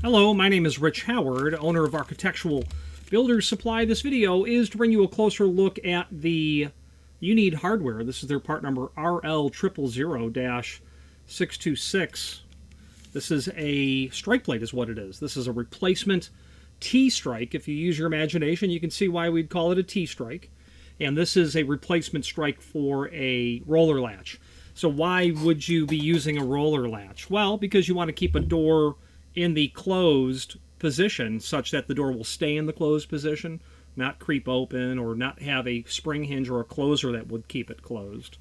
Hello, my name is Rich Howard, owner of Architectural Builders Supply. This video is to bring you a closer look at the U Need Hardware. This is their part number RL000-626. This is a strike plate is what it is. This is a replacement T-strike. If you use your imagination, you can see why we'd call it a T-strike. And this is a replacement strike for a roller latch. So why would you be using a roller latch? Well, because you want to keep a door in the closed position such that the door will stay in the closed position, not creep open or not have a spring hinge or a closer that would keep it closed.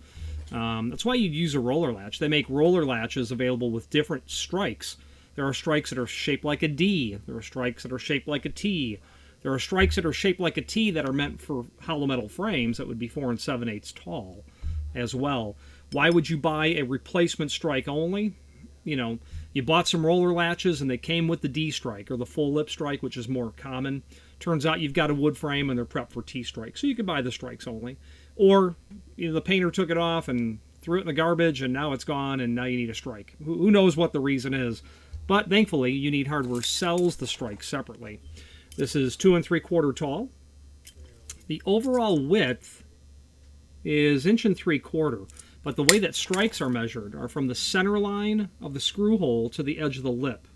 That's why you'd use a roller latch. They make roller latches available with different strikes. There are strikes that are shaped like a D. There are strikes that are shaped like a T. There are strikes that are shaped like a T that are meant for hollow metal frames that would be 4 7/8 tall as well. Why would you buy a replacement strike only? You know, you bought some roller latches and they came with the D strike or the full lip strike, which is more common. Turns out you've got a wood frame and they're prepped for T strike, so you can buy the strikes only. Or the painter took it off and threw it in the garbage and now it's gone and now you need a strike. Who knows what the reason is? But thankfully, U Need Hardware sells the strikes separately. This is 2 3/4 tall. The overall width is 1 3/4. But the way that strikes are measured are from the center line of the screw hole to the edge of the lip.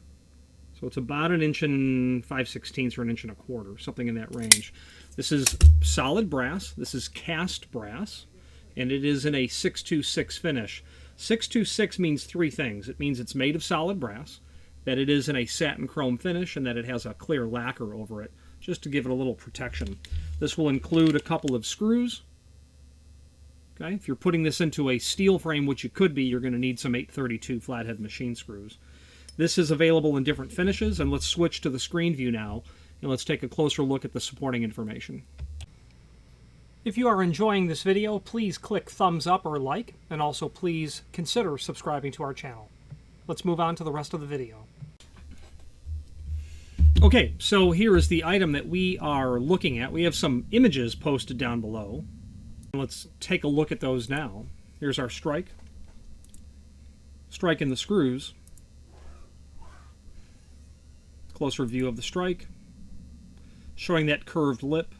So it's about 1 5/16 or 1 1/4, something in that range. This is solid brass. This is cast brass. And it is in a 626 finish. 626 means 3 things. It means it's made of solid brass, that it is in a satin chrome finish, and that it has a clear lacquer over it, just to give it a little protection. This will include a couple of screws. Okay, if you're putting this into a steel frame, which you could be, you're going to need some 832 flathead machine screws. This is available in different finishes, and let's switch to the screen view now, and let's take a closer look at the supporting information. If you are enjoying this video, please click thumbs up or like, and also please consider subscribing to our channel. Let's move on to the rest of the video. Okay, so here is the item that we are looking at. We have some images posted down below. Let's take a look at those now. Here's our strike. Strike in the screws. Closer view of the strike. Showing that curved lip.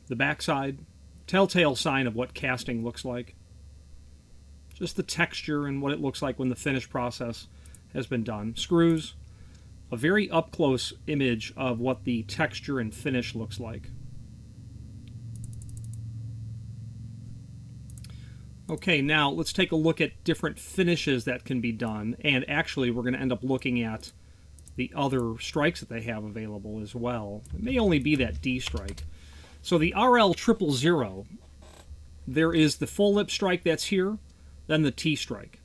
The backside. Telltale sign of what casting looks like. Just the texture and what it looks like when the finish process has been done. Screws. A very up-close image of what the texture and finish looks like. Okay, now let's take a look at different finishes that can be done, and actually we're going to end up looking at the other strikes that they have available as well. It may only be that D strike. So the RL000, there is the full lip strike that's here, then the T strike.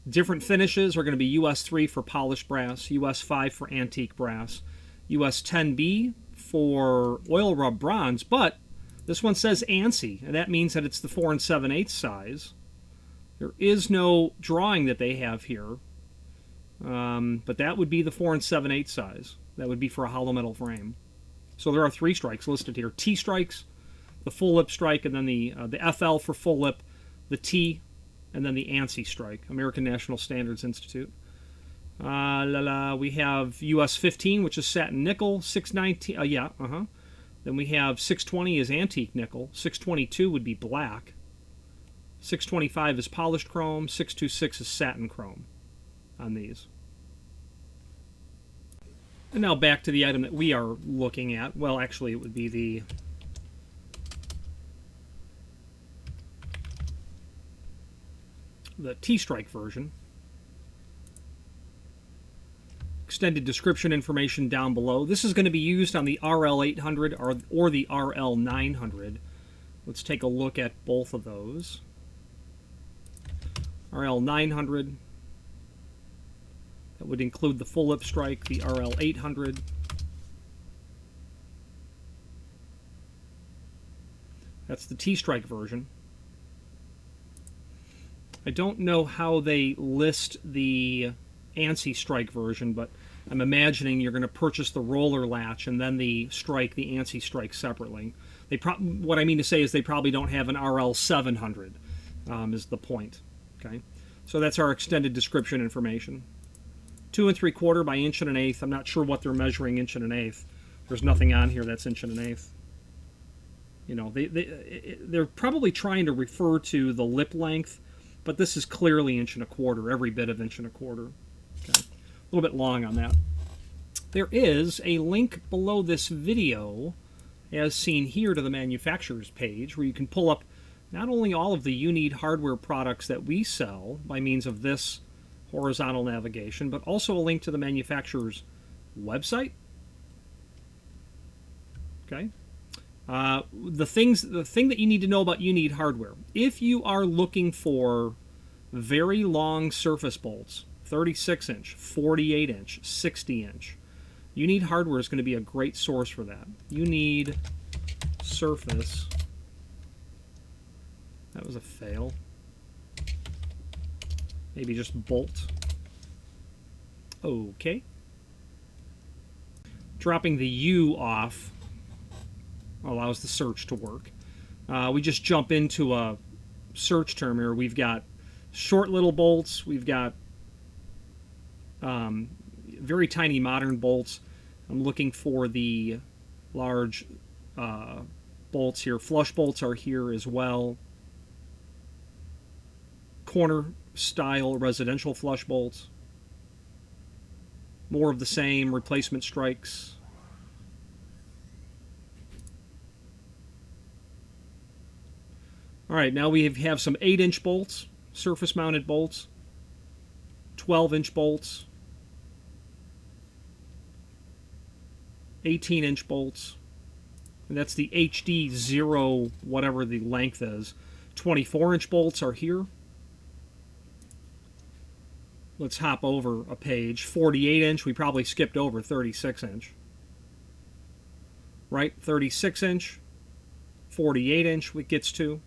Different finishes are going to be US 3 for polished brass, US 5 for antique brass, US 10B for oil rub bronze, but this one says ANSI, and that means that it's the 4 7/8 size. There is no drawing that they have here, but that would be the 4 7/8 size. That would be for a hollow metal frame. So there are 3 strikes listed here. T strikes, the full lip strike, and then the FL for full lip, the T, and then the ANSI strike, American National Standards Institute. We have US 15, which is satin nickel, 619, Then we have 620 is antique nickel, 622 would be black, 625 is polished chrome, 626 is satin chrome on these. And now back to the item that we are looking at. Well, actually it would be the T-strike version. Extended description information down below. This is going to be used on the RL800 or the RL900. Let's take a look at both of those. RL900, that would include the full lip strike, the RL800. That's the T-strike version. I don't know how they list the ANSI strike version, but I'm imagining you're going to purchase the roller latch and then the ANSI strike separately. What I mean to say is they probably don't have an RL700, is the point. Okay, so that's our extended description information. 2 3/4 by 1 1/8. I'm not sure what they're measuring 1 1/8. There's nothing on here that's 1 1/8. You know, they're probably trying to refer to the lip length, but this is clearly 1 1/4, every bit of 1 1/4. Okay, a little bit long on that. There is a link below this video, as seen here, to the manufacturer's page, where you can pull up not only all of the U Need Hardware products that we sell by means of this horizontal navigation, but also a link to the manufacturer's website. Okay. The thing that you need to know about U Need Hardware: if you are looking for very long surface bolts, 36-inch, 48-inch, 60-inch, U Need Hardware is going to be a great source for that. You need surface. That was a fail. Maybe just bolt. Okay. Dropping the U off allows the search to work. We just jump into a search term here. We've got short little bolts. We've got very tiny modern bolts. I'm looking for the large bolts here. Flush bolts are here as well. Corner style residential flush bolts. More of the same replacement strikes. All right, now we have some 8-inch bolts, surface mounted bolts, 12-inch bolts, 18-inch bolts, and that's the HD 0, whatever the length is. 24-inch bolts are here. Let's hop over a page. 48-inch, we probably skipped over 36-inch. Right, 36-inch, 48-inch it gets to,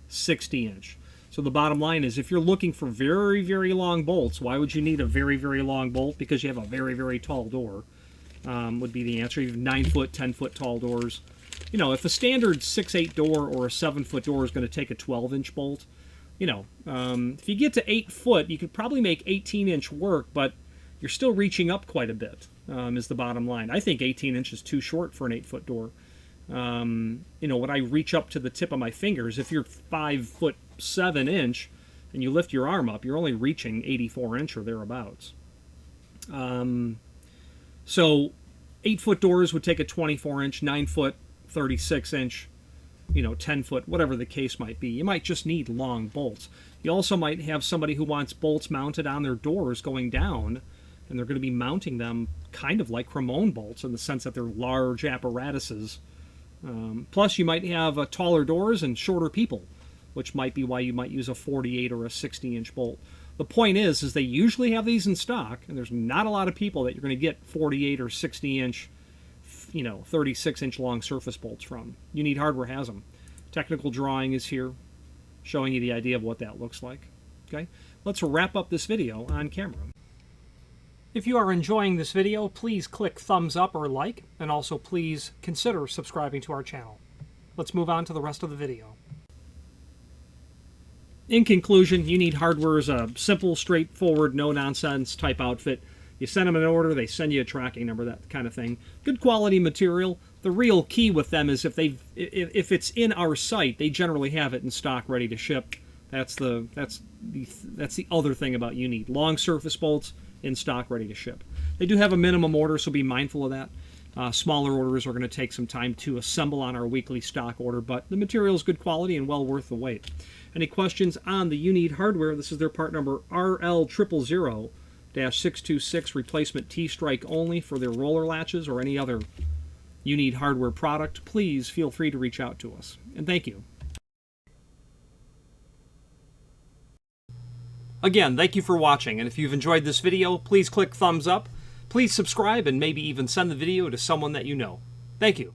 60-inch. So the bottom line is, if you're looking for very, very long bolts, why would you need a very, very long bolt? Because you have a very, very tall door, would be the answer. You have 9-foot, 10-foot tall doors. You know, if a standard 6'8" door or a 7-foot door is going to take a 12-inch bolt, you know, if you get to 8 foot, you could probably make 18-inch work, but you're still reaching up quite a bit, is the bottom line. I think 18 inches is too short for an 8-foot door. You know, when I reach up to the tip of my fingers, if you're 5'7" and you lift your arm up, you're only reaching 84-inch or thereabouts. So 8-foot doors would take a 24-inch, 9-foot, 36-inch, you know, 10-foot, whatever the case might be. You might just need long bolts. You also might have somebody who wants bolts mounted on their doors going down, and they're going to be mounting them kind of like Cremone bolts in the sense that they're large apparatuses. Plus, you might have taller doors and shorter people, which might be why you might use a 48 or a 60-inch bolt. The point is they usually have these in stock, and there's not a lot of people that you're going to get 48 or 60-inch, you know, 36-inch long surface bolts from. You Need Hardware has them. Technical drawing is here, showing you the idea of what that looks like. Okay, let's wrap up this video on camera. If you are enjoying this video, please click thumbs up or like, and also please consider subscribing to our channel. Let's move on to the rest of the video. In conclusion, You Need Hardware is a simple, straightforward, no-nonsense type outfit. You send them an order, they send you a tracking number, that kind of thing. Good quality material. The real key with them is if it's in our site, they generally have it in stock, ready to ship. That's the other thing about You Need. Long surface bolts in stock, ready to ship. They do have a minimum order, so be mindful of that. Smaller orders are going to take some time to assemble on our weekly stock order, but the material is good quality and well worth the wait. Any questions on the You Need Hardware? This is their part number RL000-626, replacement T-strike only for their roller latches or any other You Need Hardware product. Please feel free to reach out to us. And thank you. Again, thank you for watching, and if you've enjoyed this video, please click thumbs up, please subscribe, and maybe even send the video to someone that you know. Thank you.